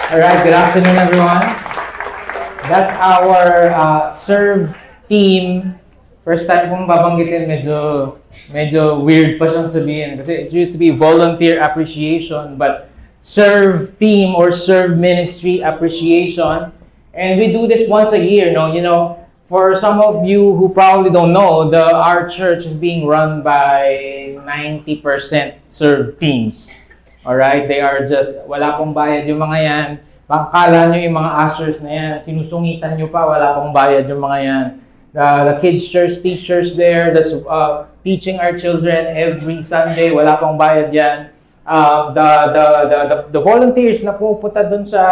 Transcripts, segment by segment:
All right, good afternoon, everyone. That's our serve team. First time kong babanggitin, medyo weird pa siyang sabihin kasi it used to be volunteer appreciation, but serve team or serve ministry appreciation. And we do this once a year, no? You know, for some of you who probably don't know, our church is being run by 90% serve teams. Alright, they are just, wala pong bayad yung mga yan. Akala nyo yung mga ushers na yan, sinusungitan nyo pa, wala pong bayad yung mga yan. The kids church teachers there that's teaching our children every Sunday, wala pong bayad yan. The volunteers na pupunta dun sa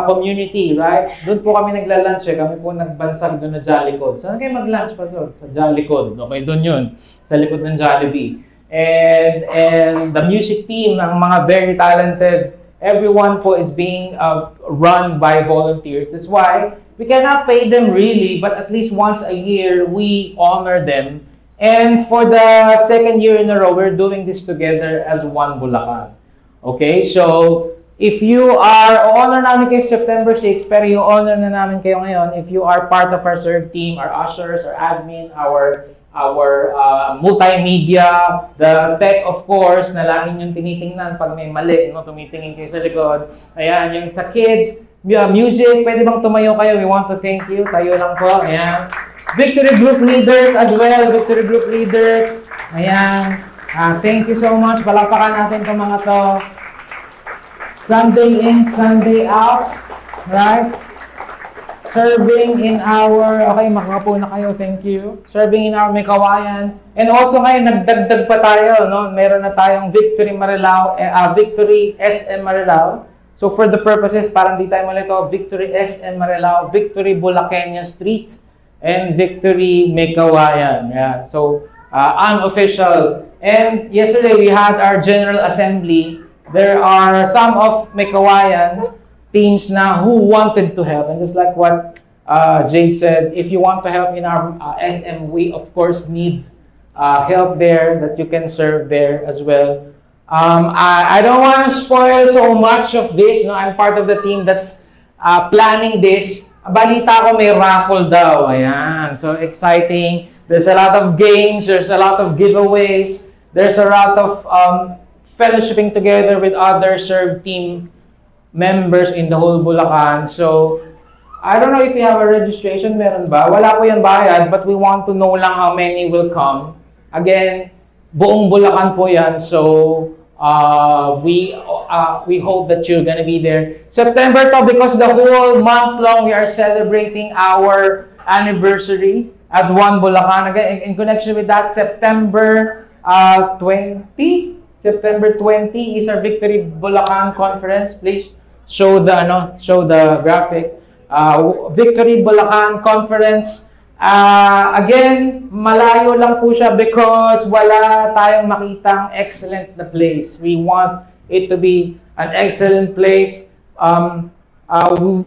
community, right? Doon po kami nagla-lunch kami po nagbansag doon na Jollycod. Saan kayo mag-lunch pa sa Jollycod? Okay, doon yun, sa likod ng Jollibee. And the music team ng mga very talented, everyone po is being run by volunteers. That's why we cannot pay them really, but at least once a year we honor them. And for the second year in a row, we're doing this together as One Bulacan. Okay, so if you are, honor namin kayo September 6, pero yung honor na namin kayo ngayon, if you are part of our serve team, our ushers, our admin, our multimedia, the tech of course, na laging yung tinitingnan pag may mali, no? Tumitingin kayo sa likod. Ayan, yung sa kids, music, pwede bang tumayo kayo? We want to thank you. Tayo lang po. Ayan. Victory group leaders as well. Victory group leaders. Ayan. Thank you so much. Palakpakan natin itong mga to. Sunday in, Sunday out. Right? Serving in our, okay, makapo na kayo, thank you. Serving in our may kawayan. And also ngayon, nagdagdag pa tayo, no? Meron na tayong Victory Marilao, Victory SM Marilao. So for the purposes, parang di tayo malito, Victory SM Marilao, Victory Bulaqueña Street, and Victory May Kawayan. Yeah. So, unofficial. And yesterday, we had our General Assembly. There are some of May Kawayan teams now who wanted to help. And just like what Jade said, if you want to help in our SM, we of course need help there that you can serve there as well. I don't want to spoil so much of this. No, I'm part of the team that's planning this. Balita ko may raffle daw. Ayan. So exciting. There's a lot of games. There's a lot of giveaways. There's a lot of fellowshipping together with other serve team members in the whole Bulacan. So, I don't know if you have a registration. Meron ba? Wala po yan bayad, but we want to know lang how many will come. Again, buong Bulacan po yan. So, we hope that you're gonna be there. September to, because the whole month long we are celebrating our anniversary as One Bulacan. Again, in connection with that, September 20 is our Victory Bulacan Conference. Please show the graphic. Victory Bulacan Conference. Again, malayo lang po siya because wala tayong makitang excellent na place. We want it to be an excellent place.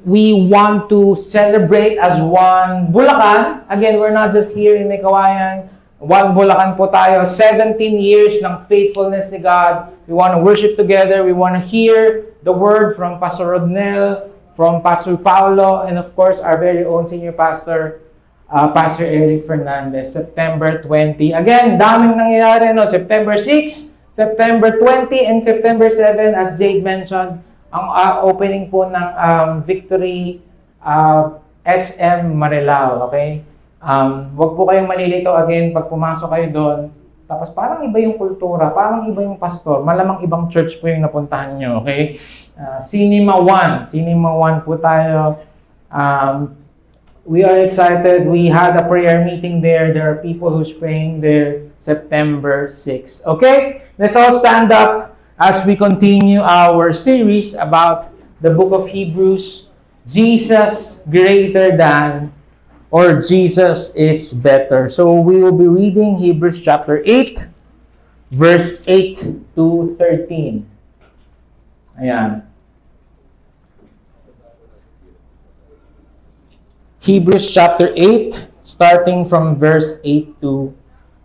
We want to celebrate as One Bulacan. Again, we're not just here in May Kawayan. One Bulacan po tayo. 17 years ng faithfulness ni God. We want to worship together. We want to hear the word from Pastor Rodnel, from Pastor Paulo, and of course, our very own senior pastor, Pastor Eric Fernandez. September 20. Again, daming nangyayari, no? September 6, September 20, and September 7, as Jade mentioned, ang opening po ng Victory SM Marilao. Okay? Wag po kayong malilito again pag pumasok kayo doon. Tapos parang iba yung kultura, parang iba yung pastor. Malamang ibang church po yung napuntahan nyo. Okay? Cinema One po tayo. We are excited. We had a prayer meeting there. There are people who's praying there September 6. Okay? Let's all stand up as we continue our series about the book of Hebrews. Jesus greater than, or Jesus is better. So we will be reading Hebrews chapter 8, verse 8 to 13. Ayan. Hebrews chapter 8, starting from verse 8 to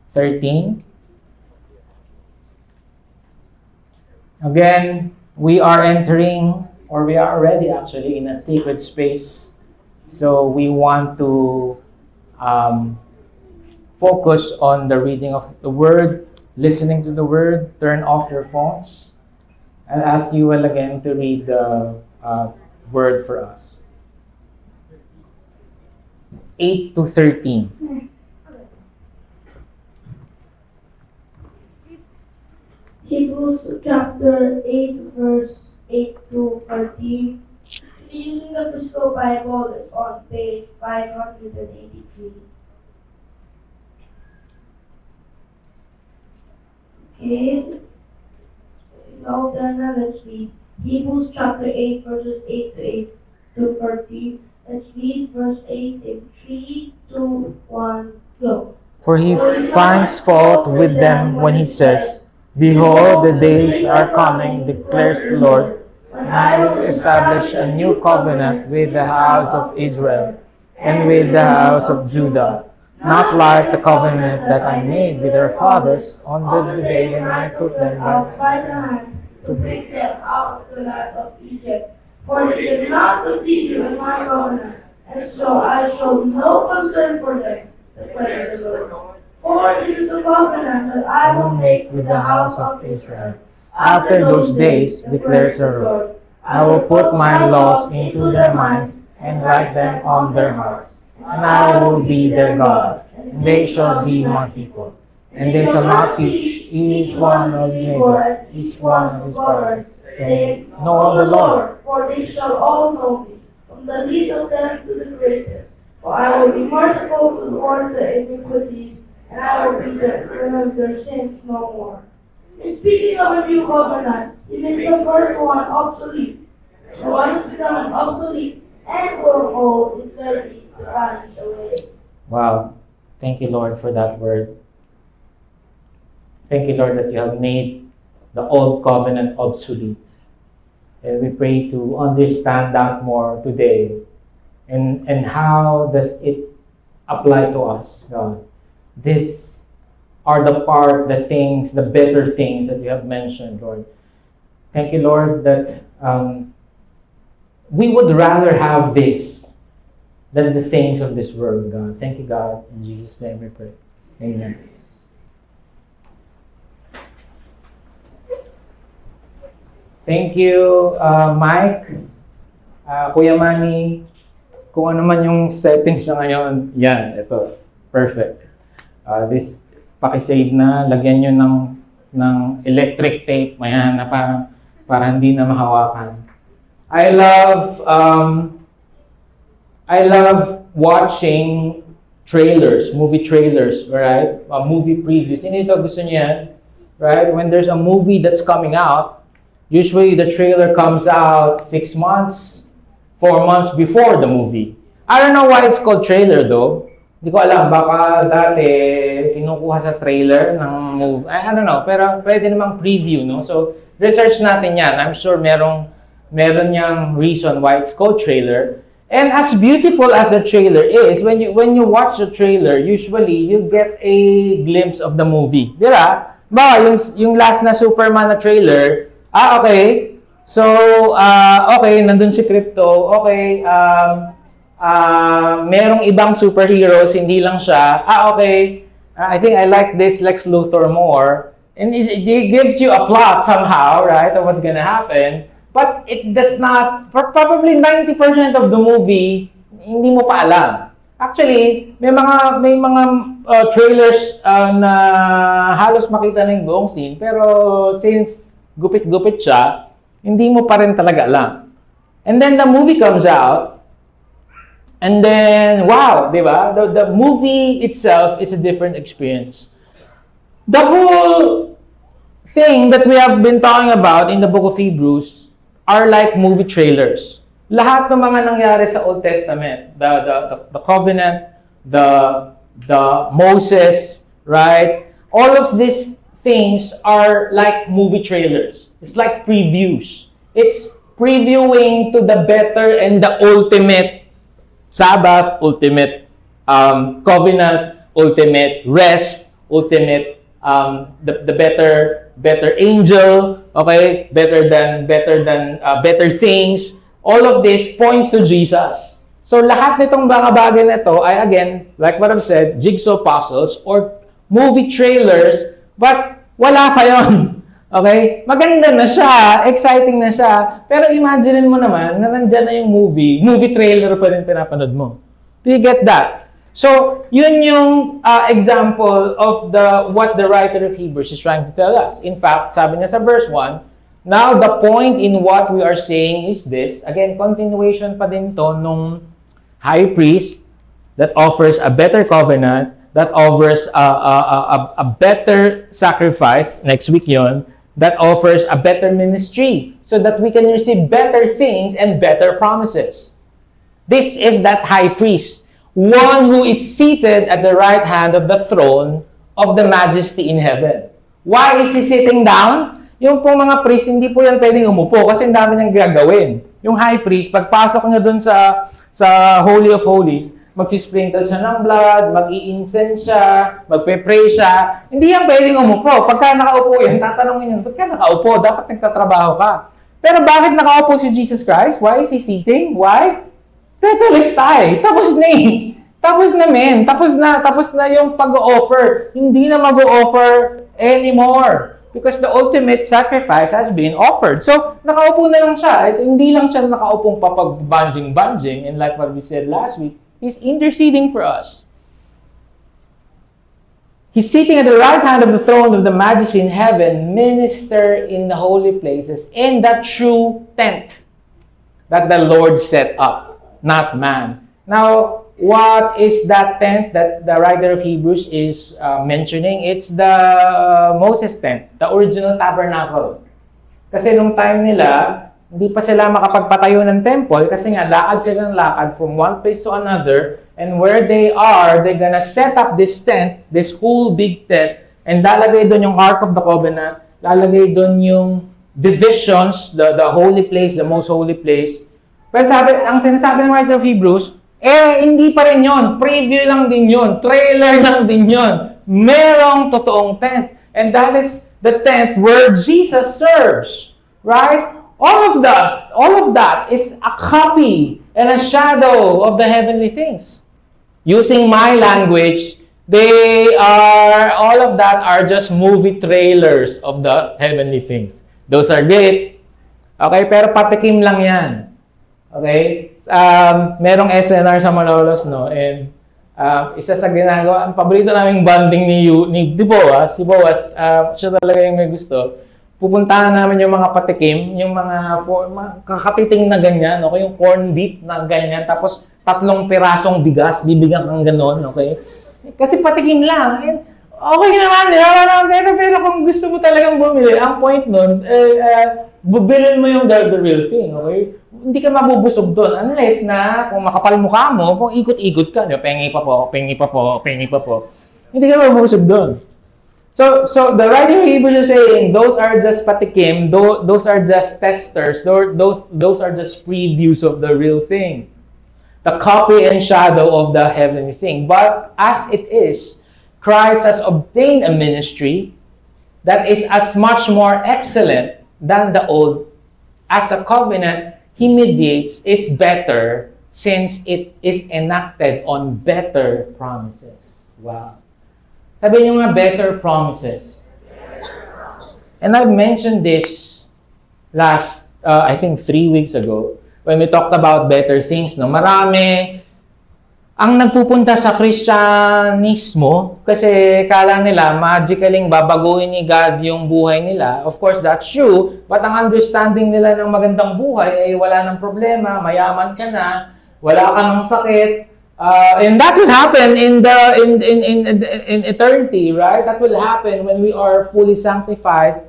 13. Again, we are entering or we are already actually in a sacred space. So we want to focus on the reading of the Word, listening to the Word. Turn off your phones. I'll ask you all again to read the Word for us. 8 to 13. Hebrews chapter 8, verse 8 to 14. If you're using the physical Bible, it's on page 583. Okay. Now then, let's read Hebrews chapter 8, verses 8 to 8 to 14. Let's read verse 8 in 3, 2, 1, go. For he finds fault with them when he says, Behold, the days are coming, declares the Lord, when I will establish a new covenant with the house of Israel and with the house of Judah, not like the covenant that I made with their fathers on the day when I took them by the hand to bring them out of the land of Egypt. For they did not continue in my covenant, and so I showed no concern for them, declares the Lord. For this is the covenant that I will make with the house of Israel. After those days, declares the Lord, I will put my laws into their minds and write them on their hearts. And I will be their God, and they shall be my people. And they shall not teach each one of his neighbor, each one of his brother, saying, Know the Lord, for they shall all know me, from the least of them to the greatest. For I will be merciful to warn their iniquities, and I will be their sins no more. In speaking of a new covenant, he makes the first one obsolete. The one is becoming obsolete and grown old is ready to vanish away. Wow. Thank you, Lord, for that word. Thank you, Lord, that you have made the old covenant obsolete. And we pray to understand that more today. And how does it apply to us, God? These are the things, the better things that you have mentioned, Lord. Thank you, Lord, that we would rather have this than the things of this world, God. Thank you, God. In Jesus' name we pray. Amen. Thank you, Mike, Kuya Manny. Kung ano man yung settings na ngayon, yan, ito. Perfect. This, pakisave na, lagyan nyo ng electric tape, mayan, na para hindi na mahawakan. I love watching trailers, movie trailers, right? Movie previews. Hindi ito gusto niya, right? When there's a movie that's coming out, usually the trailer comes out 6 months, 4 months before the movie. I don't know why it's called trailer though. Hindi ko alam, baka dati kinukuha sa trailer ng movie. I don't know, pero pwede namang preview, no? So, research natin yan. I'm sure meron niyang reason why it's called trailer. And as beautiful as the trailer is, when you watch the trailer, usually you get a glimpse of the movie. Diba? Baka yung last na Superman na trailer, okay. So, okay, nandun si Crypto. Okay, merong ibang superheroes, hindi lang siya. Okay, I think I like this Lex Luthor more. And it gives you a plot somehow, right, of what's gonna happen. But it does not, probably 90% of the movie, hindi mo pa alam. Actually, may mga trailers na halos makita na yung buong scene, pero since gupit-gupit siya, hindi mo pa rin talaga alam. And then the movie comes out, and then, wow, di ba? The movie itself is a different experience. The whole thing that we have been talking about in the book of Hebrews are like movie trailers. Lahat ng mga nangyari sa Old Testament, the covenant, the Moses, right? All of these things are like movie trailers. It's like previews. It's previewing to the better and the ultimate Sabbath, ultimate covenant, ultimate rest, ultimate the better angel Okay? Better things. All of this points to Jesus. So lahat nitong mga bagay na ito ay, again, like what I've said, jigsaw puzzles or movie trailers, but wala pa yon. Okay? Maganda na siya, exciting na siya, pero imagine mo naman na nandyan na yung movie trailer pa rin pinapanood mo. Do you get that? So, yun yung example of what the writer of Hebrews is trying to tell us. In fact, sabi niya sa verse 1, now the point in what we are saying is this. Again, continuation pa din to nung high priest that offers a better covenant, that offers a better sacrifice, next week yon, that offers a better ministry so that we can receive better things and better promises. This is that high priest, one who is seated at the right hand of the throne of the majesty in heaven. Why is he sitting down? Yung po mga priest, hindi po yan pwedeng umupo kasi ang dami niyang gagawin. Yung high priest, pagpasok niya dun sa Holy of Holies, magsisprinkle siya ng blood, mag-i-incense siya, magpe-pray siya. Hindi yan pwedeng umupo. Pagka nakaupo yan, tatanungin niyo, ba't ka nakaupo? Dapat nagtatrabaho ka. Pero bakit nakaupo si Jesus Christ? Why is he sitting? Why? Tetelestai. Tapos na eh. Tapos na men. Tapos na yung pag-offer. Hindi na mag-offer anymore. Because the ultimate sacrifice has been offered. So, nakaupo na lang siya. Hindi lang siya nakaupong papag-banjing-banjing. And like what we said last week, he's interceding for us. He's sitting at the right hand of the throne of the majesty in heaven, minister in the holy places, in that true tent that the Lord set up, not man. Now, what is that tent that the writer of Hebrews is mentioning? It's the Moses tent, the original tabernacle. Kasi nung time nila, hindi pa sila makapagpatayo ng temple kasi nga lakad sila ng lakad from one place to another, and where they are, they're gonna set up this tent, this whole big tent, and lalagay doon yung Ark of the Covenant, lalagay doon yung divisions, the holy place, the most holy place. Pero ang sinasabi ng writer of Hebrews, hindi pa rin yun. Preview lang din yun. Trailer lang din yun. Merong totoong tent. And that is the tent where Jesus serves. Right? All of that is a copy and a shadow of the heavenly things. Using my language, all of that are just movie trailers of the heavenly things. Those are great. Okay? Pero patikim lang yan. Okay? Merong SNR sa Malolos, no? And isa sa ginagawa, ang paborito naming bonding ni Boaz, si Boaz, siya talaga yung may gusto. Pupuntahan namin yung mga patikim, yung mga kakapiting na ganyan, okay? Yung corn beef na ganyan, tapos 3 pirasong bigas, bibigyan kang ganon, okay? Kasi patikim lang. And, okay naman, pero kung gusto mo talagang bumili, ang point nun, bubilin mo yung the real thing, okay? Hindi ka mabubusog doon unless na kung makapal mukha mo, kung ikot-ikot ka, pengi pa po. Hindi ka mabubusog doon. So the writer of Hebrews is saying, those are just patikim, those are just testers, those are just previews of the real thing. The copy and shadow of the heavenly thing. But as it is, Christ has obtained a ministry that is as much more excellent than the old. As a covenant he mediates is better since it is enacted on better promises. Wow. Sabi niyo nga, better promises. And I've mentioned this last, I think 3 weeks ago, when we talked about better things. No? Marami ang nagpupunta sa Kristyanismo kasi kala nila magically babaguhin ni God yung buhay nila. Of course, that's true. But ang understanding nila ng magandang buhay ay wala ng problema, mayaman ka na, wala ka ng sakit. And that will happen in eternity, right? That will happen when we are fully sanctified.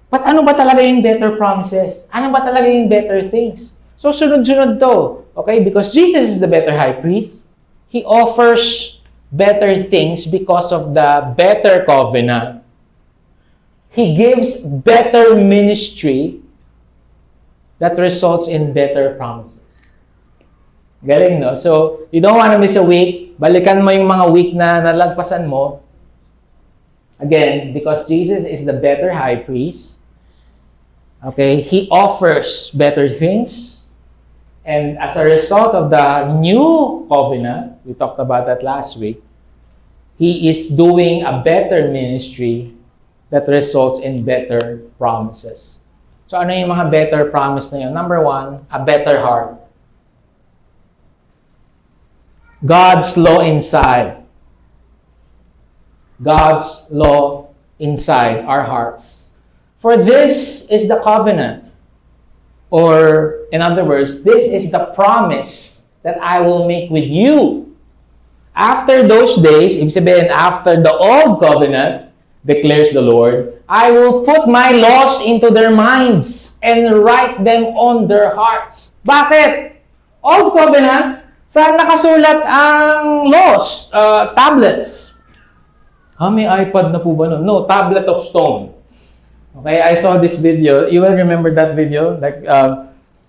But ano ba talaga yung better promises? Ano ba talaga yung better things? So sunod-sunod to. Okay? Because Jesus is the better high priest. He offers better things because of the better covenant. He gives better ministry that results in better promises. Galing, no? So, you don't want to miss a week. Balikan mo yung mga week na nalagpasan mo. Again, because Jesus is the better high priest. Okay, He offers better things. And as a result of the new covenant, we talked about that last week, He is doing a better ministry that results in better promises. So ano yung mga better promise na yun? Number one, a better heart. God's law inside. God's law inside our hearts. For this is the covenant. Or, in other words, this is the promise that I will make with you. After those days, ibig sabihin, after the old covenant, declares the Lord, I will put my laws into their minds and write them on their hearts. Bakit? Old covenant, saan nakasulat ang laws? Tablets. May iPad na po ba nun? No, tablet of stone. Okay, I saw this video. You will remember that video? Like,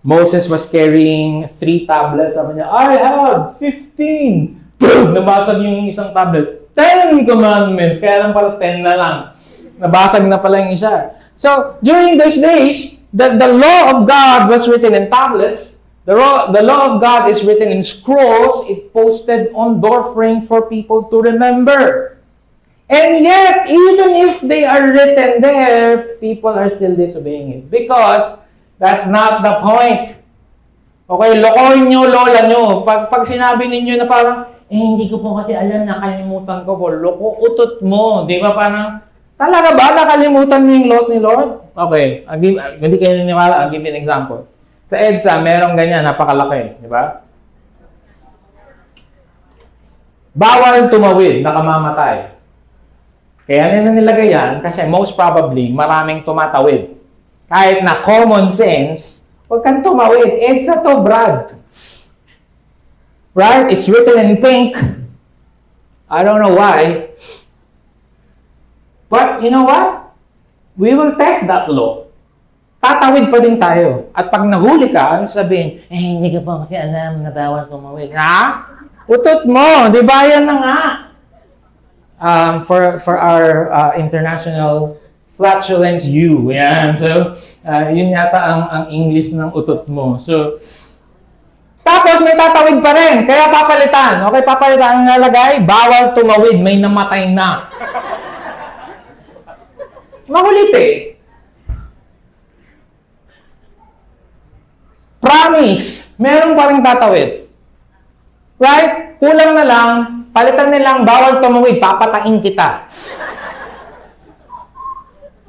Moses was carrying 3 tablets. Sabi niya, I have 15. Boom! Nabasag yung isang tablet. 10 commandments. Kaya lang pala 10 na lang. Nabasag na pala yung isa. So, during those days, the law of God was written in tablets. The law of God is written in scrolls. It posted on door frames for people to remember. And yet, even if they are written there, people are still disobeying it. Because that's not the point. Okay, lokohin nyo, lola nyo. Pag sinabi ninyo na parang, hindi ko po kasi alam, nakalimutan ko po. Loko, utot mo. Di ba parang, talaga ba nakalimutan niyo yung laws ni Lord? Okay, hindi kayo niniwala. I'll give you an example. Sa EDSA, merong ganyan, napakalaki. Di ba? Bawal tumawid, nakamamatay. Kaya nila nilagay yan kasi most probably maraming tumatawid. Kahit na common sense, huwag kang tumawid. EDSA to, Brad. Right? It's written in pink. I don't know why. But you know what? We will test that law. Tatawid pa din tayo. At pag nahuli ka, ano sabihin? Hindi ka pa kasi alam na bawal tumawid. Ha? Utot mo. Di ba yan na nga? For our international flatulence you. Yan. So, yun yata ang English ng utot mo. So, tapos may tatawid pa rin. Kaya papalitan. Okay, papalitan ang nalagay. Bawal tumawid. May namatay na. Makulit eh. Promise. Meron pa rin tatawid. Right? Kulang na lang. Palitan nilang bawal tumawid. Papatain kita.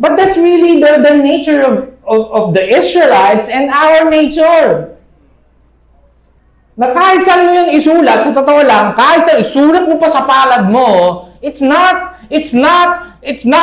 But that's really the nature of the Israelites and our nature. Na kahit saan mo yun isulat, sa totoo lang, kahit saan isulat mo pa sa palad mo, it's not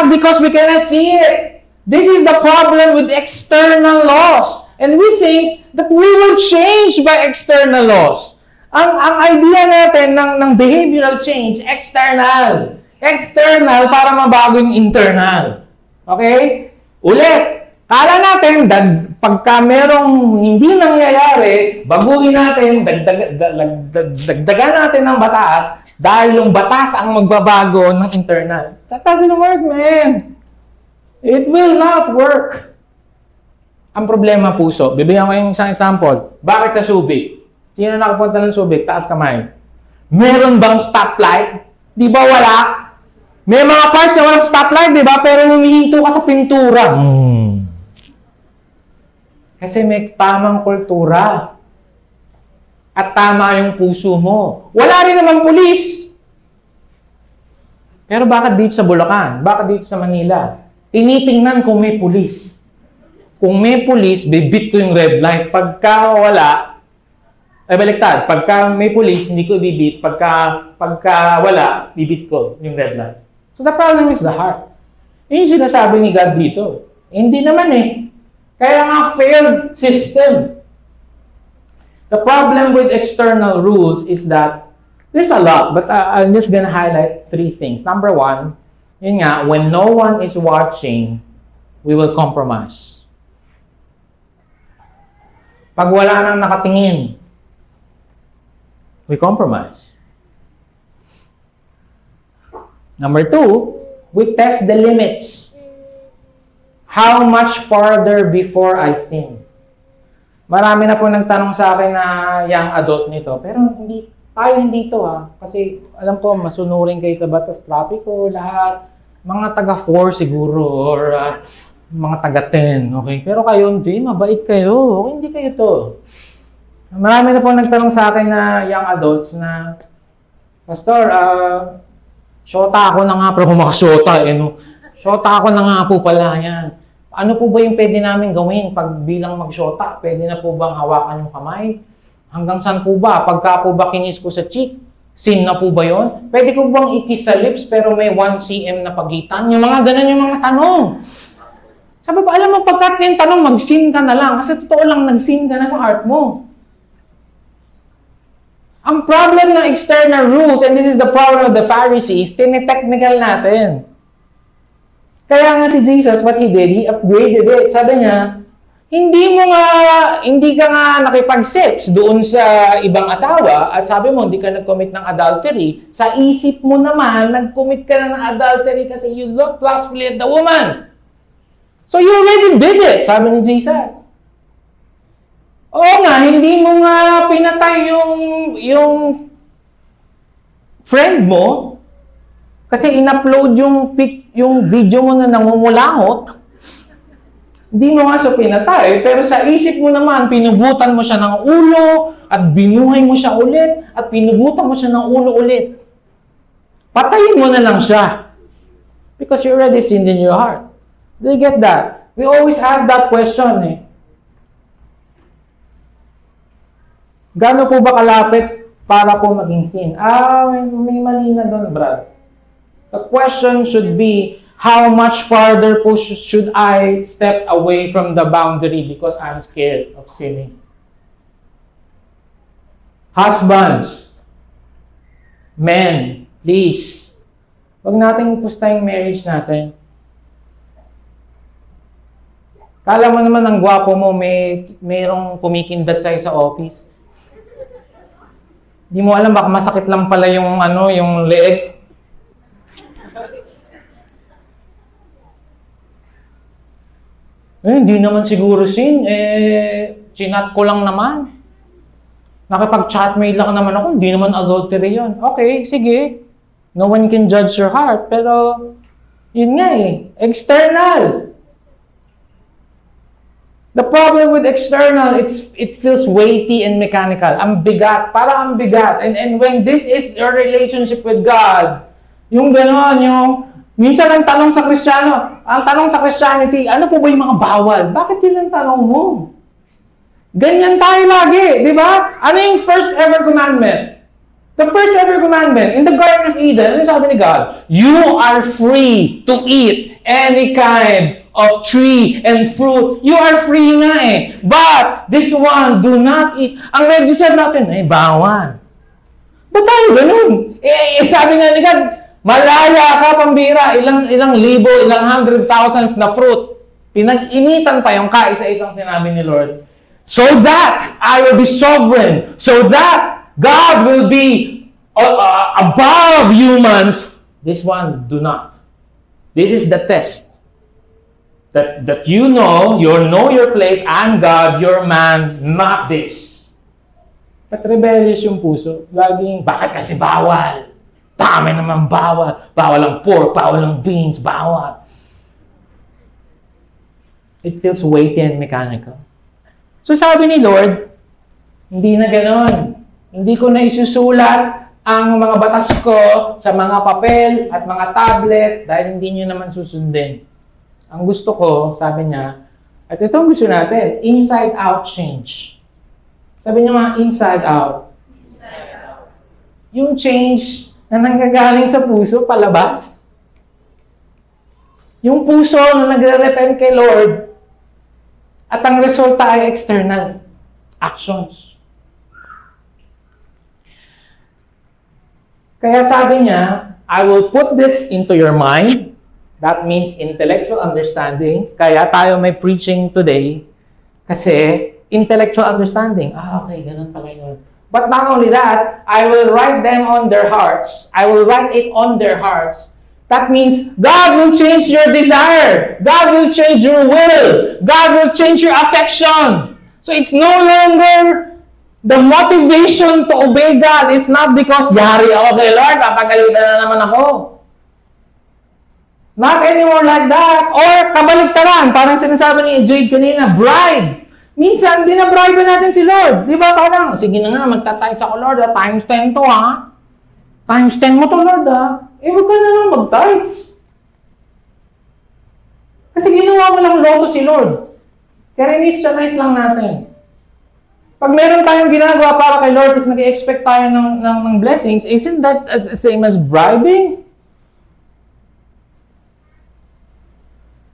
because we cannot see it. This is the problem with external laws. And we think that we will change by external laws. Ang idea natin ng behavioral change, external. External para mabago yung internal. Okay? Ulit. Kala natin, pagka merong hindi nangyayari, baguhin natin, dagdagan natin ng batas, dahil yung batas ang magbabago ng internal. That doesn't work, man. It will not work. Ang problema, puso. Bibigyan ko yung isang example. Bakit sa Subic? Sino nakapunta ng Subic? Taas kamay. Meron bang stoplight? Di ba wala? May mga parts na walang stoplight, di ba? Pero humihinto ka sa pintura. Kasi may tamang kultura. At tama yung puso mo. Wala rin naman pulis. Pero bakit dito sa Bulacan? Bakit dito sa Manila? Tinitingnan kung may pulis. Kung may pulis, bibit ko yung red light. Pagka wala, ay baliktad. Pagka may pulis, hindi ko bibit. Pagka wala, bibit ko yung red light. So the problem is the heart. Yun yung sinasabi ni God dito. Hindi naman eh. Kaya nga failed system. The problem with external rules is that there's a lot, but I'm just gonna highlight 3 things. Number 1, yun nga, when no one is watching, we will compromise. Pag wala nang nakatingin, we compromise. Number 2, we test the limits. how much farther before I sin? Marami na po nagtanong sa akin na young adult nito, pero hindi to ha. Kasi alam ko, masunurin kayo sa batas, trapiko, lahat. Mga taga 4 siguro, or mga taga 10, okay? Pero kayo hindi, mabait kayo. Okay, hindi kayo to. Marami na po nagtanong sa akin na young adults na, Pastor, shota ako na nga, pero kung makashota, no? Shota ako na nga po pala, yan. Ano po ba yung pwede namin gawin pag bilang mag-shota? Pwede na po bang hawakan yung kamay? Hanggang saan po ba? Pagka po ba kinis ko sa cheek, sin na po ba yon? Pwede ko bang ikis sa lips pero may 1 cm na pagitan? Yung mga ganun yung mga tanong. Sabi ko, alam mo, pagkat yung tanong, mag-sin ka na lang. Kasi totoo lang, nag-sin ka na sa heart mo. Ang problem ng external rules, and this is the problem of the Pharisees, tinitechnical natin. Kaya nga si Jesus, what he did, he upgraded it. Sabi niya, hindi ka nga nakipag-sex doon sa ibang asawa at sabi mo, hindi ka nag-commit ng adultery. Sa isip mo naman, nag-commit ka na ng adultery kasi you look lustfully at the woman. So you already did it, sabi ni Jesus. Oo nga, hindi mo nga pinatay yung friend mo kasi in-upload yung video mo na namumulangot. Hindi mo nga siya pinatay, pero sa isip mo naman, pinugutan mo siya ng ulo, at binuhay mo siya ulit, at pinugutan mo siya ng ulo ulit. Patayin mo na lang siya. Because you already sinned in your heart. Do you get that? We always ask that question eh. Gaano po ba kalapit para po maging sin? May mali na doon, Brad. The question should be, how much farther po should I step away from the boundary because I'm scared of sinning? Husbands, men, please, huwag natin ipusta yung marriage natin. Kala mo naman ang gwapo mo, mayroong kumikindat sa'yo sa office. Di mo alam, baka masakit lang pala yung leeg. Hindi naman siguro sin. Chinat ko lang naman. Nakipag-chatmail lang naman ako, hindi naman adultery yun. Okay, sige. No one can judge your heart. Pero, yun nga external. The problem with external, it feels weighty and mechanical. Ang bigat, parang ang bigat. And when this is your relationship with God, yung gano'n, minsan ang tanong sa Christianity, ano po ba yung mga bawal? Bakit yun ang tanong mo? Ganyan tayo lagi, di ba? Ano yung first ever commandment? The first ever commandment, in the Garden of Eden, ano sabi ni God? You are free to eat any kind of tree and fruit. You are free nga eh. But, this one, do not eat. Ang register natin, bawal. Ba't tayo ganun? Sabi nga ni God, malaya ka, pambira, ilang libo, ilang 100,000s na fruit. Pinag-initan pa yung kaisa-isang sinabi ni Lord. So that I will be sovereign. So that God will be above humans. This one, do not. This is the test. That you know your place, and God, your man, not this. But rebellious yung puso. Laging, bakit kasi bawal? Dami naman bawal. Bawal ang pork, bawal ang beans, bawal. It feels weighty and mechanical. So sabi ni Lord, hindi na ganon. Hindi ko na isusulat ang mga batas ko sa mga papel at mga tablet dahil hindi nyo naman susundin. Ang gusto ko, sabi niya, at ito ang gusto natin, inside-out change. Sabi niya mga inside-out. Inside-out. Yung change na nanggagaling sa puso, palabas. Yung puso na nagre-repent kay Lord, at ang resulta ay external actions. Kaya sabi niya, I will put this into your mind. That means intellectual understanding. Kaya tayo may preaching today. Kasi intellectual understanding. Okay, ganun pala yun. But not only that, I will write them on their hearts. I will write it on their hearts That means God will change your desire. God will change your will. God will change your affection. So it's no longer the motivation to obey God is not because yari ako kay Lord, papagalitan na naman ako. Not anymore like that. Or kabaligtaran, parang sinasabi ni Jade kanina, bribe. Minsan, binabribe natin si Lord. Di ba? Parang, sige na nga, magta-tithes ako, Lord. Times 10 to, ha? Times 10 mo to, Lord, ha? Huwag ka na lang mag-tithes. Kasi ginawa mo lang loto si Lord. Kaya rin-nice lang natin. Pag meron tayong ginagawa para kay Lord, kasi nag-expect tayo ng blessings, isn't that as same as bribing?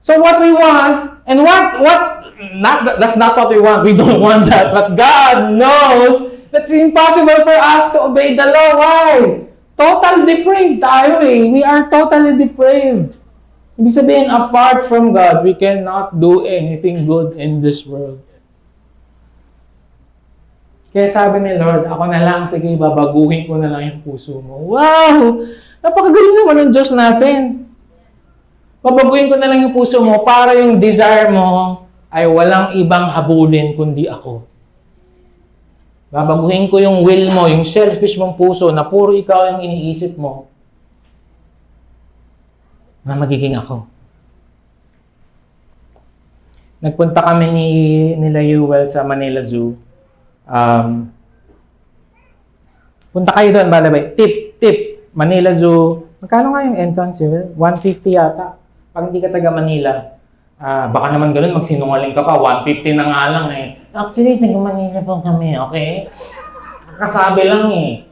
So what we want, and that's not what we want. We don't want that. But God knows that it's impossible for us to obey the law. Why? Total depraved tayo eh. We are totally depraved. Ibig sabihin, apart from God, we cannot do anything good in this world. Kaya sabi ni Lord, ako na lang, sige, babaguhin ko na lang yung puso mo. Wow! Napakagaling naman ng Diyos natin. Babaguhin ko na lang yung puso mo para yung desire mo ay walang ibang habulin kundi ako. Babaguhin ko yung will mo, yung selfish mong puso na puro ikaw yung iniisip mo na magiging ako. Nagpunta kami nila Yuel sa Manila Zoo. Punta kayo doon, by the way. Tip. Manila Zoo. Magkano nga yung entrance, Yuel? 150 yata. Pag hindi ka taga Manila, baka naman ganun, magsinungaling ka pa. 150 na nga lang eh. Actually, taga Manila po kami, okay? Kasabi lang eh.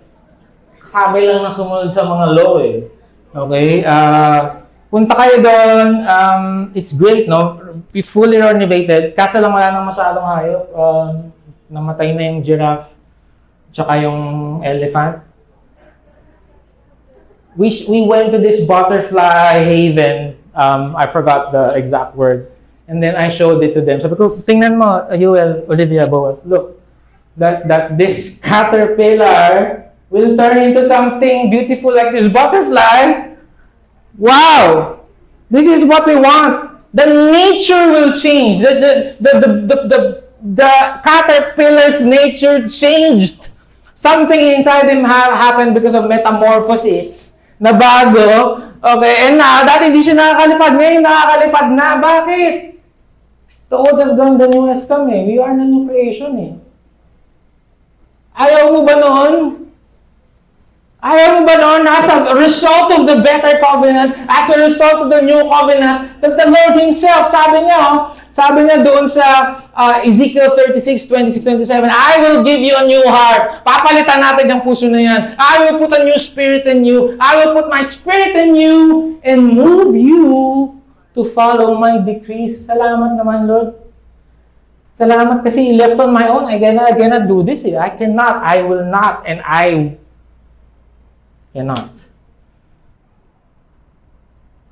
Kasabi lang na sumunod sa mga law eh. Okay? Punta kayo doon. It's great, no? Fully renovated. Kaso lang wala nang masyadong hayop. Namatay na yung giraffe. Tsaka yung elephant. We went to this butterfly haven. I forgot the exact word. And then I showed it to them. Sabi ko, tingnan mo, Yuel, Olivia, Boaz. Look, that this caterpillar will turn into something beautiful like this butterfly. Wow! This is what we want. The nature will change. The caterpillar's nature changed. Something inside him happened because of metamorphosis. Na bago. Okay, and now, dati hindi siya nakakalipad. Ngayon, nakakalipad na. Bakit? The old has gone, the new has come eh. We are na new creation eh. Ayaw mo ba noon? Ayaw mo ba noon? As a result of the better covenant, as a result of the new covenant, that the Lord Himself, sabi niya doon sa Ezekiel 36, 26, 27, I will give you a new heart. Papalitan natin yung puso na yan. I will put a new spirit in you. I will put my spirit in you and move you to follow my decrees. Salamat naman, Lord. Salamat kasi left on my own. I cannot do this. I cannot. I will not. And I cannot.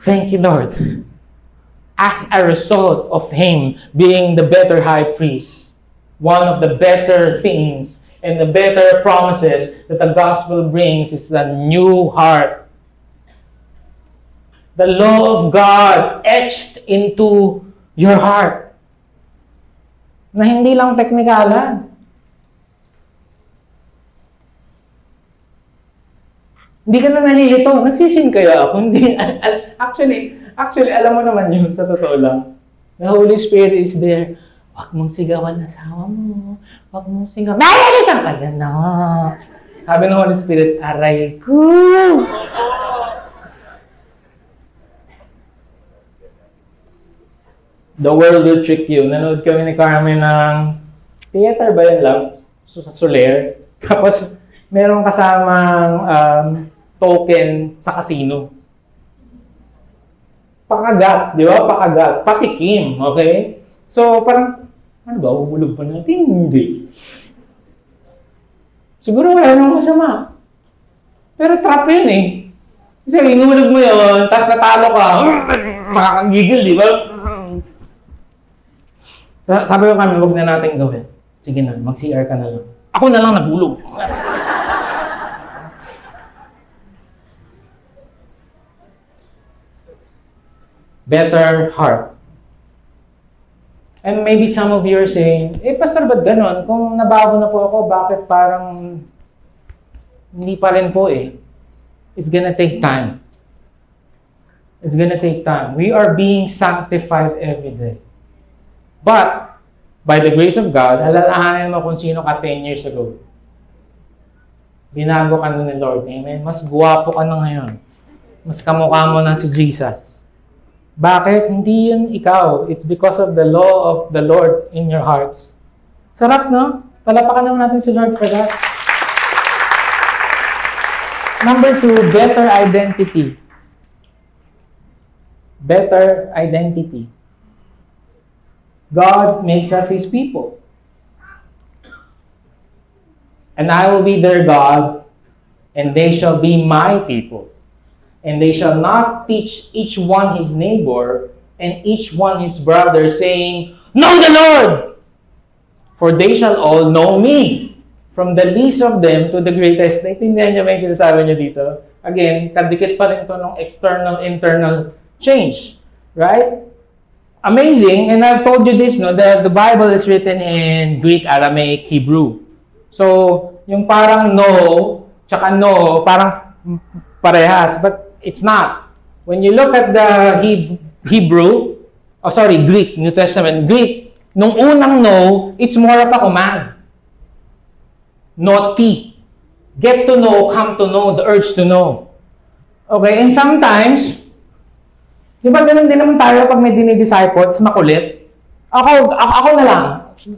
Thank you, Lord. As a result of Him being the better high priest, one of the better things and the better promises that the gospel brings is the new heart. The law of God etched into your heart. Na hindi lang teknikalan. Hindi ka na nalilito. Nagsisin kaya ako. Hindi. Actually, alam mo naman yun, sa totoo lang. The Holy Spirit is there. Huwag mong sigawan asawa mo. Huwag mong sigawan. Nalilito ka yan na. Sabi ng Holy Spirit, aray ko. The world will trick you. Nanood kami ni Carmen ng theater ba yun lang? Sa Soler. Tapos, merong kasamang token sa casino. Pakagat, di ba? Pakagat. Patikim, okay? So, parang, ano ba? Umulog pa natin? Hindi. Siguro wala namang masama. Pero trap yun eh. Kasi inulog mo yun, tapos natalo ka, makakagigil, di ba? Sabi ko kami, huwag na natin gawin. Sige na, mag-CR ka na lang. Ako na lang nagulog. better heart. And maybe some of you are saying, Pastor, ba't ganon? Kung nabago na po ako, bakit parang hindi pa rin po eh? It's gonna take time. It's gonna take time. We are being sanctified every day. But, by the grace of God, alalahanin mo kung sino ka 10 years ago. Binago ka na ni Lord. Amen? Mas guwapo ka na ngayon. Mas kamukha mo na si Jesus. Bakit? Hindi yun ikaw. It's because of the law of the Lord in your hearts. Sarap, no? Palapakan naman natin si Lord for that. Number 2, better identity. Better identity. God makes us His people. And I will be their God, and they shall be my people. And they shall not teach each one his neighbor, and each one his brother, saying, Know the Lord! For they shall all know me, from the least of them to the greatest. Naintindihan niyo ba yung sinasabi niyo dito? Again, kadikit pa rin ito ng external, internal change. Right? Amazing. And I've told you this, no? The Bible is written in Greek, Aramaic, Hebrew. So, yung parang no, tsaka no, parang parehas. But it's not. When you look at the Greek, New Testament, Greek, nung unang no, it's more of a command. Naughty. Get to know, come to know, the urge to know. Okay, and sometimes, di ba ganun din naman tayo pag may dinidisciples, makulit? Ako na lang.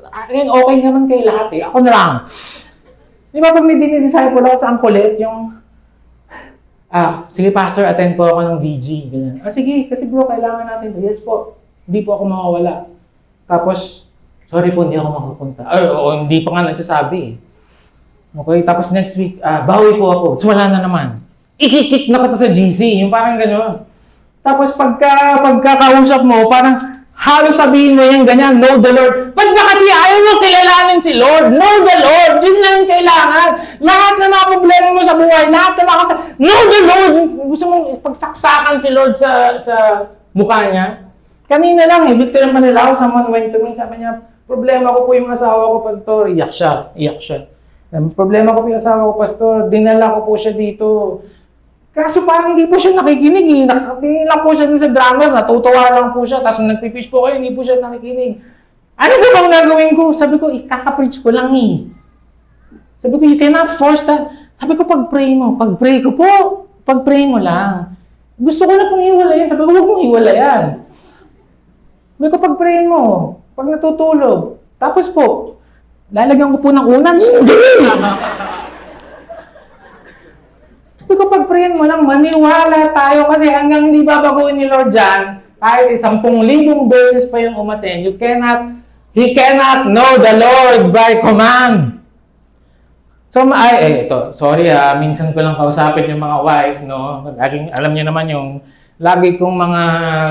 Again, okay naman kay lahat eh. Ako na lang. Di ba pag may dinidisciple ako sa ang kulit, yung sige pastor, attend po ako ng VG. Ganyan. Sige, kasi bro, kailangan natin. Yes po, hindi po ako mawawala. Tapos, sorry po, hindi ako makapunta. O hindi pa nga nagsasabi eh. Okay, tapos next week, bawi po ako. So wala na naman. Ikikik na kita sa GC, yung parang gano'n. Tapos pagkakausap mo, parang halos sabihin mo yung ganyan, know the Lord. Ba't ba kasi ayaw mo kilalanin si Lord? Know the Lord. Yun lang yung kailangan. Lahat ng mga problema mo sa buhay, lahat ng mga know the Lord. Gusto mong pagsaksakan si Lord sa mukha niya. Kanina lang Victor Manilao, someone went to me, sabi niya, problema ko po yung asawa ko, pastor. Iyak siya. Problema ko po yung asawa ko, pastor. Dinala ko po siya dito. Kaso parang hindi po siya nakikinig eh. Nakikinig lang po siya sa drummer, natutuwa lang po siya. Tapos nagpipreach po kayo, hindi po siya nakikinig. Ano ba bang gagawin ko? Sabi ko, ikaka-preach ko lang eh. Sabi ko, you cannot force that. Sabi ko, pag-pray mo. Pag-pray ko po. Pag-pray mo lang. Gusto ko na pong hiwalayan. Sabi ko, huwag mong hiwalayan. Sabi ko, pag-pray mo. Pag natutulog. Tapos po, lalagyan ko po ng unan. Hindi! Sabi ko, pag-prayin mo lang, maniwala tayo kasi hanggang hindi babaguhin ni Lord dyan, kahit 10,000 beses pa yung umaten, He cannot know the Lord by command. So, sorry minsan ko lang kausapin yung mga wife, no? Laging, alam niyo naman yung, lagi kong mga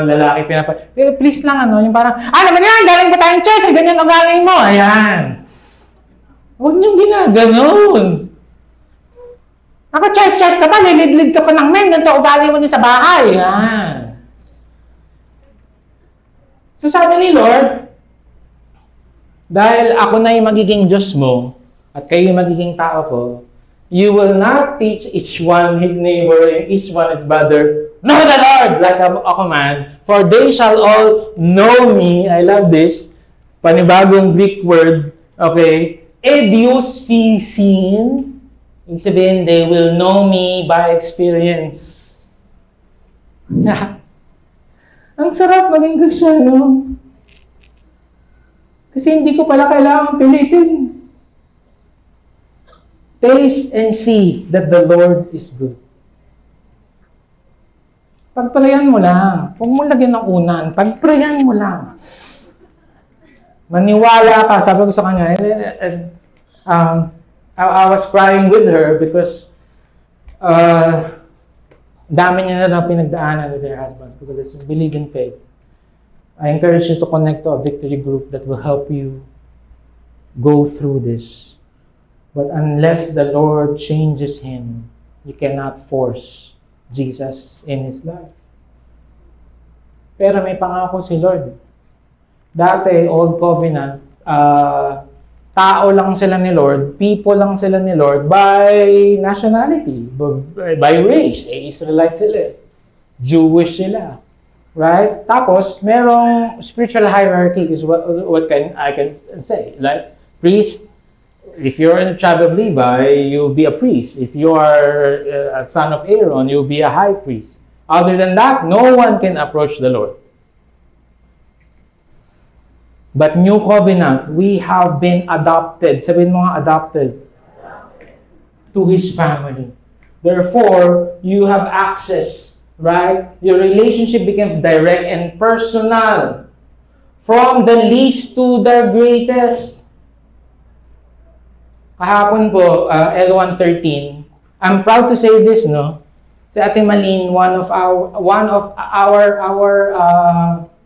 lalaki pero please lang, yung parang, naman yan, galing pa tayong church, ganyan o galing mo, ayan. Huwag niyong ginaganon. Ako, church ka pa, lilid ka pa ng men, ganito ugali mo din sa bahay. Yan. So sabi ni Lord, dahil ako na yung magiging Diyos mo, at kayo yung magiging tao ko, you will not teach each one his neighbor and each one his brother, know the Lord, like a command, for they shall all know me. I love this. Panibagong Greek word, okay? Ediousisin. Ibig sabihin, they will know me by experience. Ang sarap maging Kristyano. Kasi hindi ko pala kailangan pilitin. Taste and see that the Lord is good. Pagprayan mo lang. Huwag mo lagyan ng unan. Pagprayan mo lang. Maniwala ka. Sabi ko sa kanya, I was crying with her because dami niya na pinagdaanan with their husbands because this is believe in faith. I encourage you to connect to a victory group that will help you go through this. But unless the Lord changes him, you cannot force Jesus in his life. Pero may pangako si Lord. Dati, Old Covenant, tao lang sila ni Lord, people lang sila ni Lord by nationality, by race. Israelite sila. Jewish sila. Right? Tapos, merong spiritual hierarchy is what I can say. Like, priest, if you're in the tribe of Levi, you'll be a priest. If you are a son of Aaron, you'll be a high priest. Other than that, no one can approach the Lord. But New Covenant, we have been adopted. Sabihin mo nga, adopted. To His family. Therefore, you have access, right? Your relationship becomes direct and personal. From the least to the greatest. Kahapon po, L113, I'm proud to say this, no? Si Ate Malin, one of our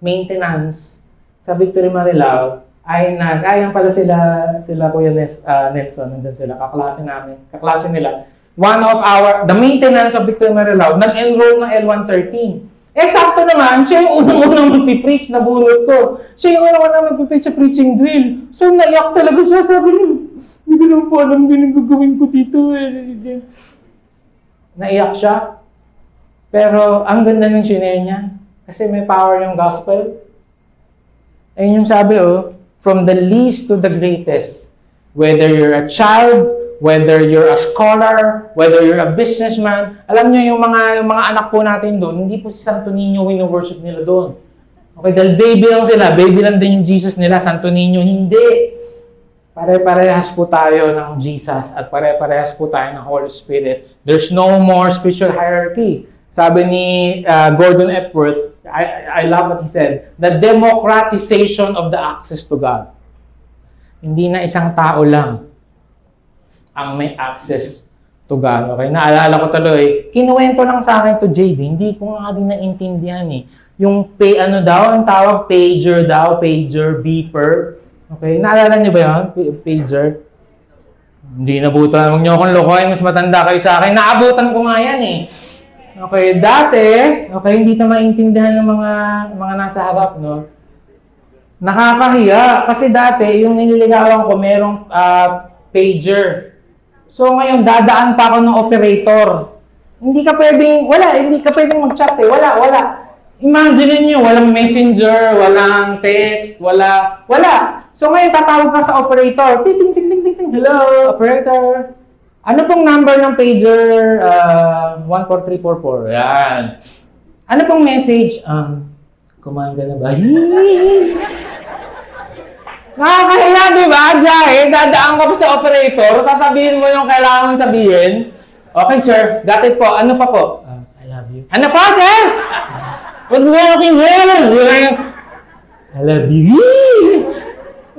maintenance sa Victory Marilao, ayan pala sila Kuya Nelson, nandun sila, kaklase nila. The maintenance of Victory Marilao, nag-enroll ng L113. Sakto naman, siya yung unang-unang magpipreach na bunot ko. Siya yung unang-unang magpipreach sa preaching drill. So, naiyak talaga siya. Sabi niya, hindi ko naman po alam yung gagawin ko dito. Naiyak siya. Pero, ang ganda ng sinaya niya. Kasi may power yung gospel. Ayun yung sabi, from the least to the greatest. Whether you're a child, whether you're a scholar, whether you're a businessman, alam niyo yung mga anak po natin doon, hindi po si Santo Niño wino-worship nila doon. Okay, dahil baby lang sila, baby lang din yung Jesus nila, Santo Niño, hindi. Pare-parehas po tayo ng Jesus at pare-parehas po tayo ng Holy Spirit. There's no more spiritual hierarchy. Sabi ni Gordon Epworth, I love what he said, the democratization of the access to God. Hindi na isang tao lang ang may access to God. Okay? Naalala ko tuloy, kinuwento lang sa akin to JD, hindi ko nga din naintindihan eh. Yung ang tawag, pager, beeper. Okay? Naalala niyo ba yun? Pager? Hindi nabutan. Huwag niyo akong lokohin, mas matanda kayo sa akin. Naabutan ko nga yan eh. Okay, dati, hindi ito maintindihan ng mga nasa harap, no? Nakakahiya. Kasi dati, yung nililigawan ko, merong pager. So ngayon, dadaan pa ako ng operator. Hindi ka pwedeng mag-chat eh. Wala. Imagine niyo, walang messenger, walang text, wala. So ngayon, tatawag ka sa operator. Ting. Hello, operator. Ano pong number ng pager? 14344. Yan. Ano pong message? Kumain ka na ba? Nakakahiya, di ba? Dadaan ka pa sa operator, sasabihin mo yung kailangan mong sabihin. Okay, sir. Got it po. Ano pa po? I love you. Ano pa, sir? Huwag mo aking I love you.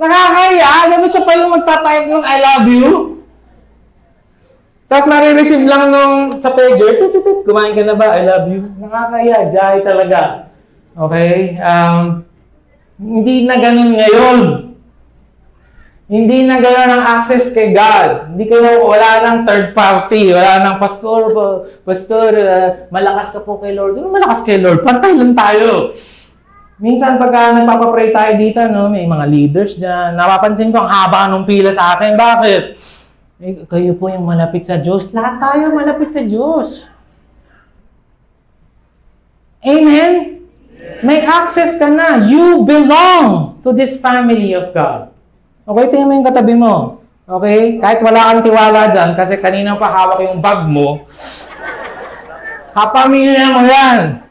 Nakakahiya. Di ba siya pa yung magtatype ng I love you? Tapos marireceive lang sa pager, kumain ka na ba? I love you. Nakakahiya. Jahe talaga. Okay? Hindi na ganun ngayon. Hindi na gano'n ang access kay God. Wala nang third party. Wala nang pastor, malakas ka po kay Lord. Ano malakas kay Lord? Pantay lang tayo. Minsan pagka nagpapapray tayo dito, no, may mga leaders dyan. Napapansin ko, ang haba nung pila sa akin. Bakit? Kayo po yung malapit sa Diyos. Lahat tayo malapit sa Diyos. Amen? May access ka na. You belong to this family of God. Okay, tingnan mo yung katabi mo. Okay? Kahit wala kang tiwala dyan, kasi kanina pa hawak yung bag mo, kapamilya mo yan.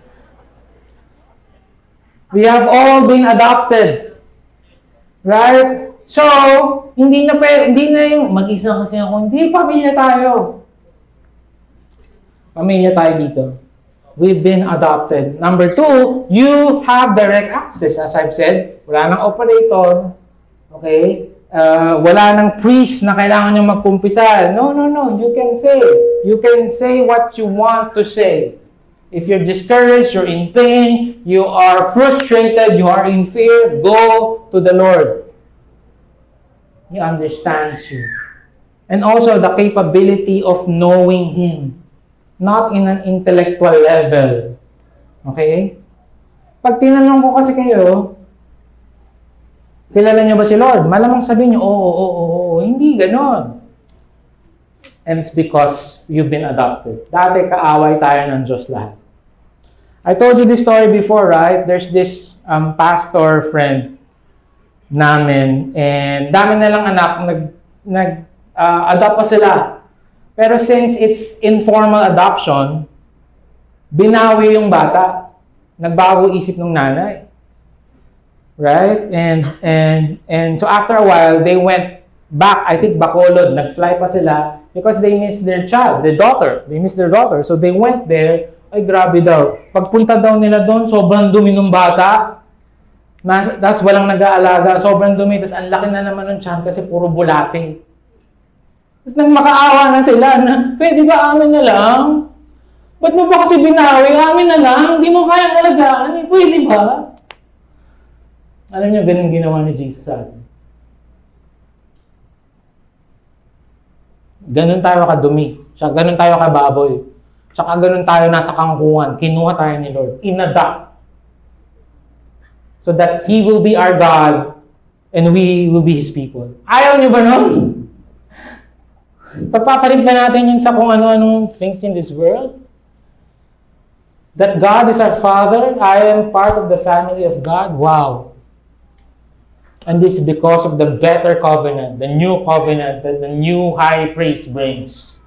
We have all been adopted. Right? So, hindi na yung mag-isa kasi ako. Hindi, pamilya tayo. Pamilya tayo dito. We've been adopted. Number 2, you have direct access. As I've said, wala nang operator. Okay? Wala nang priest na kailangan nyo magkumpisal. No. You can say. You can say what you want to say. If you're discouraged, you're in pain, you are frustrated, you are in fear, go to the Lord. He understands you. And also the capability of knowing Him. Not in an intellectual level. Okay? Pag tinanong ko kasi kayo, kilala niyo ba si Lord? Malamang sabihin niyo, oo. Hindi ganon. And it's because you've been adopted. Dati kaaway tayo ng Diyos lahat. I told you this story before, right? There's this pastor friend namin, and dami na lang anak, nag-adopt pa sila. Pero since it's informal adoption, binawi yung bata. Nagbago isip ng nanay. Right? And so after a while, they went back, I think Bacolod, nag-fly pa sila because they missed their child, their daughter. They missed their daughter. So they went there. Ay, grabe daw. Pagpunta daw nila doon, sobrang dumi ng bata. Tapos walang nag-aalaga. Sobrang dumi. Tapos ang laki na naman ng tiyan kasi puro bulate. Tapos nagmakaawa na sila na, pwede ba amin na lang? Ba't mo ba kasi binawi? Amin na lang. Hindi mo kaya alagaan. Pwede ba? Alam niyo, ganun ginawa ni Jesus sa atin. Ganun tayo kadumi. Ganun tayo kababoy. Tsaka ganun tayo nasa kangkungan. Kinuha tayo ni Lord. Inadopt. So that He will be our God and we will be His people. Ayaw niyo ba nun? Pagpapalit ba natin yung sa kung ano-anong things in this world? That God is our Father. I am part of the family of God. Wow. And this is because of the better covenant, the new covenant that the new high priest brings.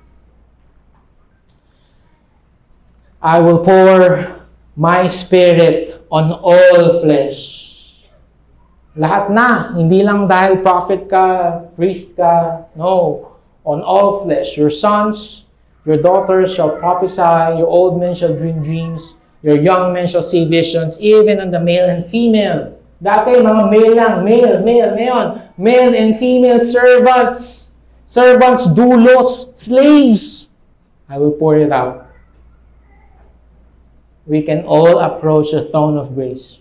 I will pour my spirit on all flesh. Lahat na. Hindi lang dahil prophet ka, priest ka. No. On all flesh. Your sons, your daughters shall prophesy. Your old men shall dream dreams. Your young men shall see visions. Even on the male and female. Dati, mga male lang. Male. Male and female servants. Servants, doulos, slaves. I will pour it out. We can all approach the throne of grace.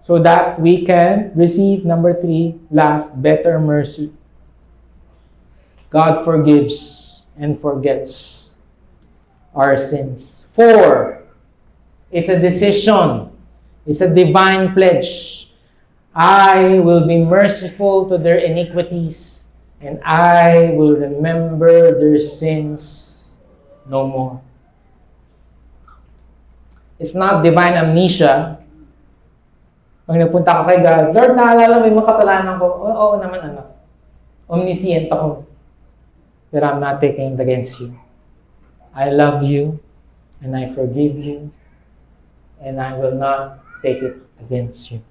So that we can receive, number 3, last, better mercy. God forgives and forgets our sins. 4, it's a decision. It's a divine pledge. I will be merciful to their iniquities, and I will remember their sins no more. It's not divine amnesia. Pag nagpunta ka kay God, Lord, naalala mo yung mga kasalanan ko. Oo naman, anak. Omniscient ako. But I'm not taking it against you. I love you, and I forgive you, and I will not take it against you.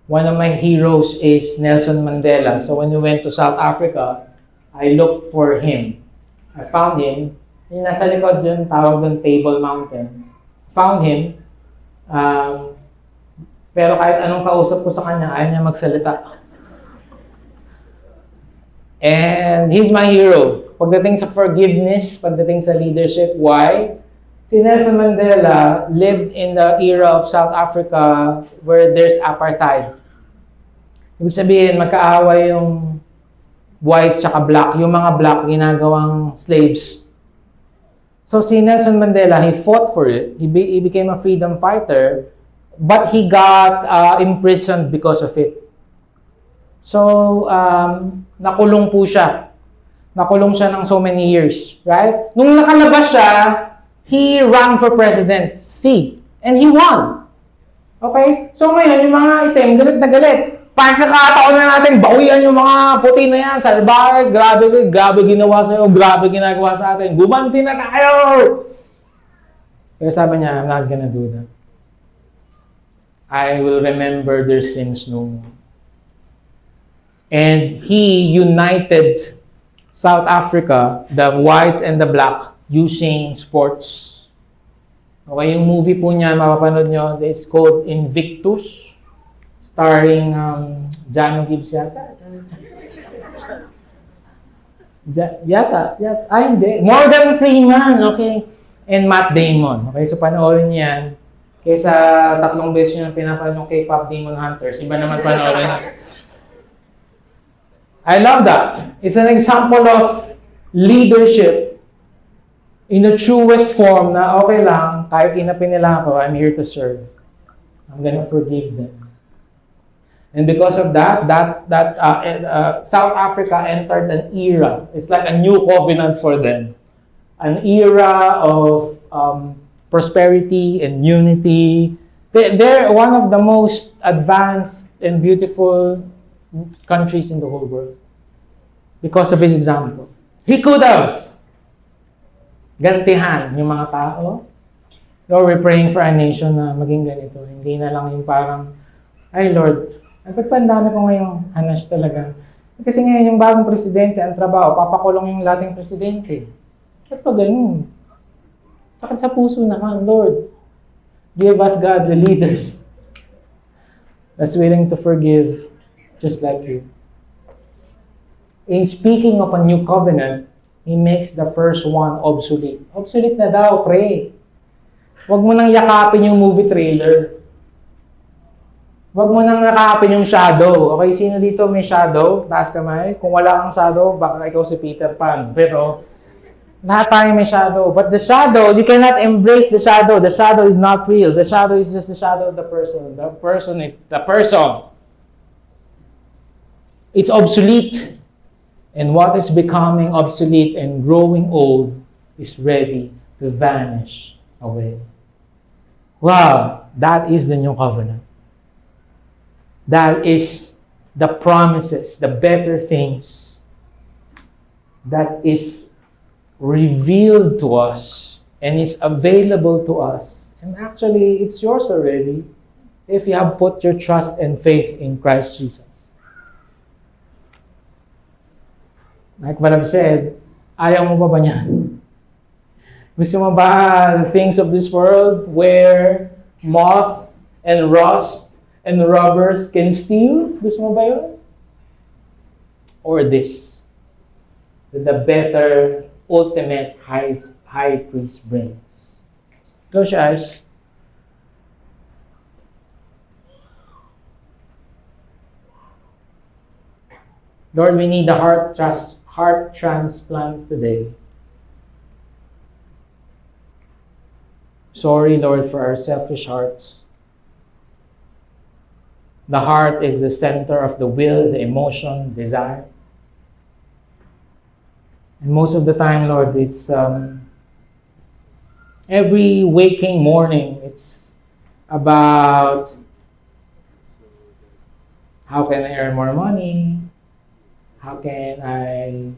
One of my heroes is Nelson Mandela. So when we went to South Africa, I looked for him. I found him. Yung nasa likod dyan, tawag doon Table Mountain. Found him. Pero kahit anong kausap ko sa kanya, ayaw niya magsalita. And he's my hero. Pagdating sa forgiveness, pagdating sa leadership, why? Si Nelson Mandela lived in the era of South Africa where there's apartheid. Ibig sabihin, magkaaway yung whites tsaka black. Yung mga black, ginagawang slaves. So si Nelson Mandela, he fought for it. He became a freedom fighter, but he got imprisoned because of it. So, nakulong po siya. Nakulong siya ng so many years, right? Nung nakalabas siya, he ran for presidency, and he won. Okay? So ngayon, yung mga item, galit na galit. Pagkakataon na natin, bawian yung mga puti na yan. Salbahe, grabe ginawa sa'yo, grabe ginagawa sa atin. Gumanti na tayo! Kaya sabi niya, I'm not gonna do that. I will remember their sins no more. And he united South Africa, the whites and the black, using sports. Okay, yung movie po niya, mapapanood nyo, it's called Invictus. Starring Jano Gibbs yata. Hindi. Morgan Freeman, okay. And Matt Damon. Okay, so panoorin niyo yan. Kaysa 3 beses nyo pinapanood yung K-pop Demon Hunters. Iba naman panoorin. I love that. It's an example of leadership in the truest form na okay lang, kahit inapin nila ako, I'm here to serve. I'm gonna forgive them. And because of that, South Africa entered an era. It's like a new covenant for them. An era of prosperity and unity. They're one of the most advanced and beautiful countries in the whole world because of his example. He could have gantihan yung mga tao. Lord, we're praying for a nation na maging ganito. Hindi na lang yung parang, ay Lord, nagpagpandami ko ngayong hanas talaga. Kasi ngayon yung bagong presidente, ang trabaho, papakulong yung lating presidente. Ba't pa ganun? Sakit sa puso naman, Lord. Give us, God, the leaders that's willing to forgive just like you. In speaking of a new covenant, He makes the first one obsolete. Obsolete na daw, pray. Huwag mo nang yakapin yung movie trailer. Huwag mo nang yakapin yung shadow. Okay, sino dito may shadow? Taas kamay. Kung wala kang shadow, baka ikaw si Peter Pan. Pero, lahat tayo may shadow. But the shadow, you cannot embrace the shadow. The shadow is not real. The shadow is just the shadow of the person. The person is the person. It's obsolete. And what is becoming obsolete and growing old is ready to vanish away. Wow, that is the new covenant. That is the promises, the better things that is revealed to us and is available to us. And actually, it's yours already if you have put your trust and faith in Christ Jesus. Like what I've said, ayaw mo ba niyan? Gusto mo ba the things of this world where moth and rust and robbers can steal? Gusto mo ba yun? Or this, that the better ultimate high priest brings. Close your eyes. Lord, we need a heart transplant today. Sorry, Lord, for our selfish hearts. The heart is the center of the will, the emotion, desire. And most of the time, Lord, it's every waking morning, it's about how can I earn more money? How can I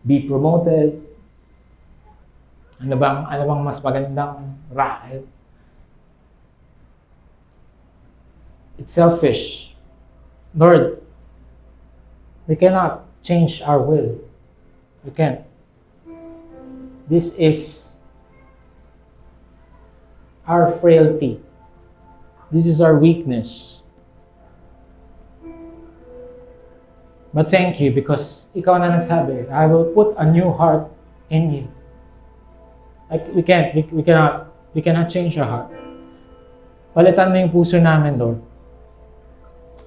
be promoted? Ano bang mas magandang racket? It's selfish. Lord, we cannot change our will. We can't. This is our frailty. This is our weakness. But thank you because ikaw na nagsabi, I will put a new heart in you. We cannot change our heart. Palitan mo yung puso namin, Lord.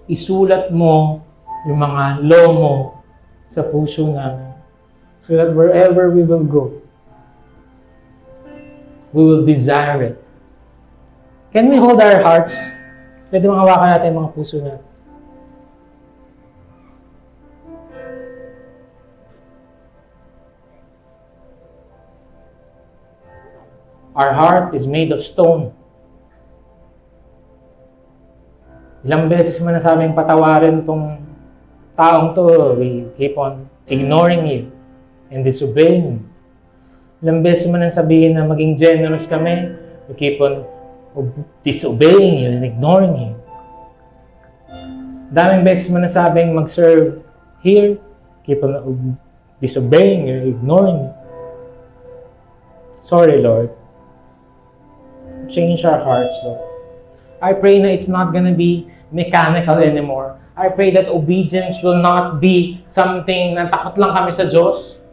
Isulat mo yung mga law mo sa puso namin. So that wherever we will go, we will desire it. Can we hold our hearts? Pwede mga hawakan natin yung mga puso natin. Our heart is made of stone. Ilang beses mo nasabing patawarin tong taong to, we keep on ignoring you and disobeying you. Ilang beses mo nang sabihin na maging generous kami, we keep on disobeying you and ignoring you. Daming beses mo nasabing mag-serve here, keep on disobeying you, ignoring you. Sorry, Lord. Change our hearts, Lord. I pray na it's not gonna be mechanical anymore. I pray that obedience will not be something na takot lang kami sa Diyos.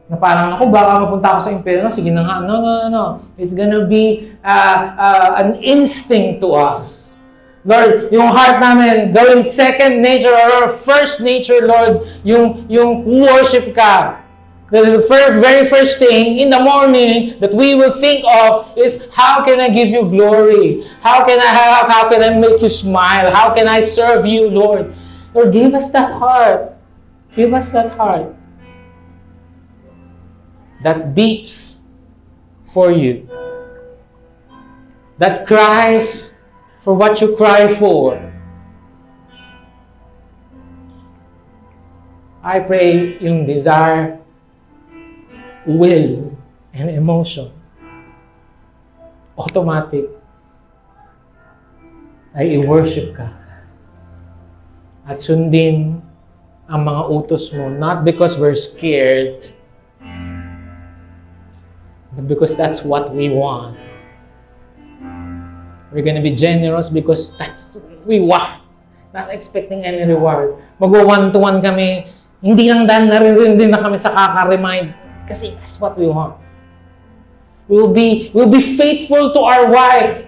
Na parang, ako, baka mapunta ako sa impyerno. Sige na nga. No. It's gonna be an instinct to us. Lord, yung heart namin, gawing second nature or first nature, Lord, yung worship ka. The very first thing in the morning that we will think of is, how can I give you glory? How can I make you smile? How can I serve you, Lord? Lord, give us that heart. Give us that heart that beats for you, that cries for what you cry for. I pray yung desire, will, and emotion, automatic, ay i-worship ka at sundin ang mga utos mo, not because we're scared, but because that's what we want. We're gonna be generous because that's what we want, not expecting any reward. Mag-one-to-one kami, hindi lang dahil naririnig na kami sa kaka-remind, kasi that's what we want. We'll be faithful to our wife,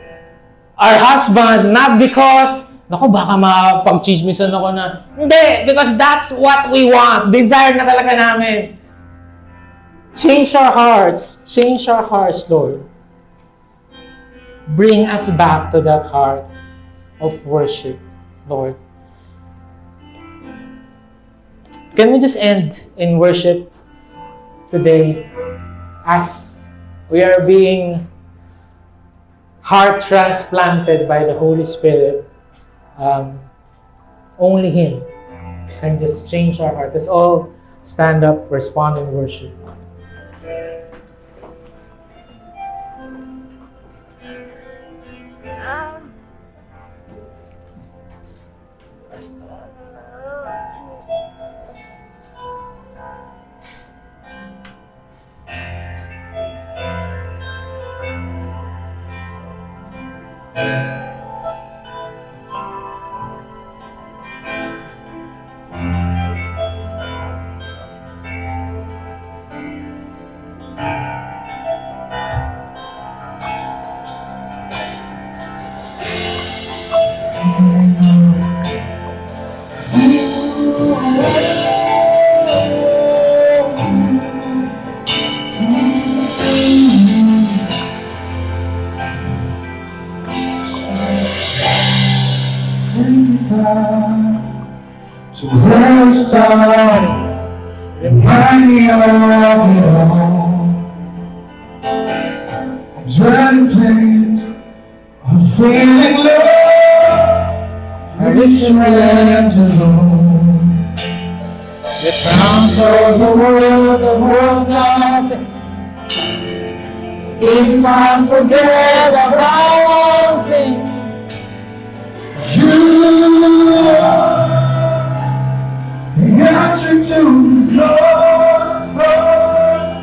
our husband, not because, naku, baka mapag-chismisan ako na, hindi, because that's what we want. Desire na talaga namin. Change our hearts. Change our hearts, Lord. Bring us back to that heart of worship, Lord. Can we just end in worship today as we are being heart transplanted by the Holy Spirit? Only Him can just change our heart. Let's all stand up, respond in worship. To where I started, remind me of it all. A dreaded place of feeling love, I surrender alone. The crowns of the world nothing. If I forget about one thing, you are. The answer to this lost heart.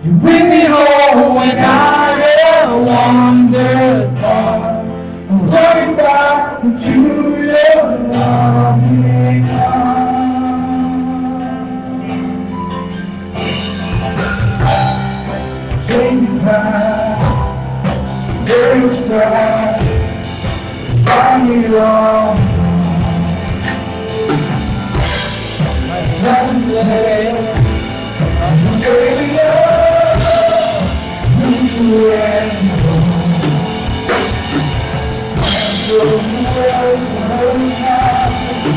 You bring me home when I have wandered far. I'm running back into your loving arms. Take me back to where you started. Remind me of someday, I'm really young, you surrender. I'm so glad you're happy.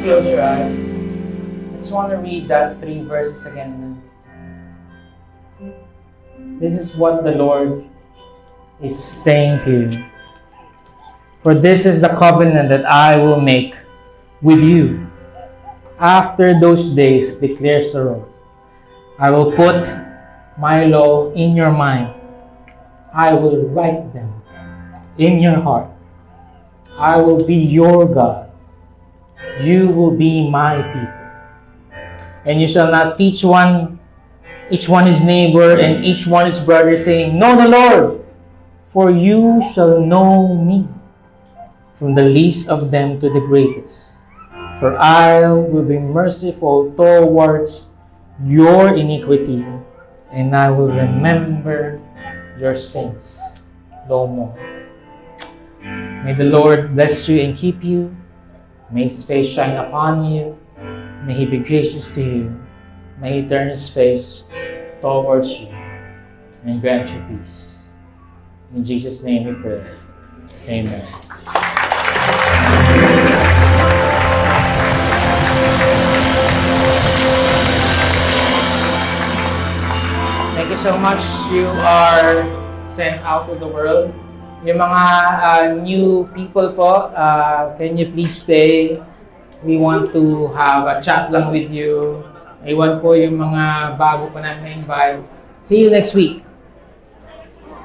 Close your eyes. I just want to read that 3 verses again. This is what the Lord is saying to you. For this is the covenant that I will make with you. After those days, declares the Lord, I will put my law in your mind. I will write them in your heart. I will be your God. You will be my people. And you shall not teach each one his neighbor and each one his brother, saying, Know the Lord, for you shall know me, from the least of them to the greatest. For I will be merciful towards your iniquity, and I will remember your sins no more. May the Lord bless you and keep you. May His face shine upon you. May He be gracious to you. May He turn His face towards you and grant you peace. In Jesus' name we pray. Amen. Thank you so much. You are sent out to the world. Yung mga new people po, can you please stay? We want to have a chat lang with you. Iwan po yung mga bago pa namin invite. See you next week.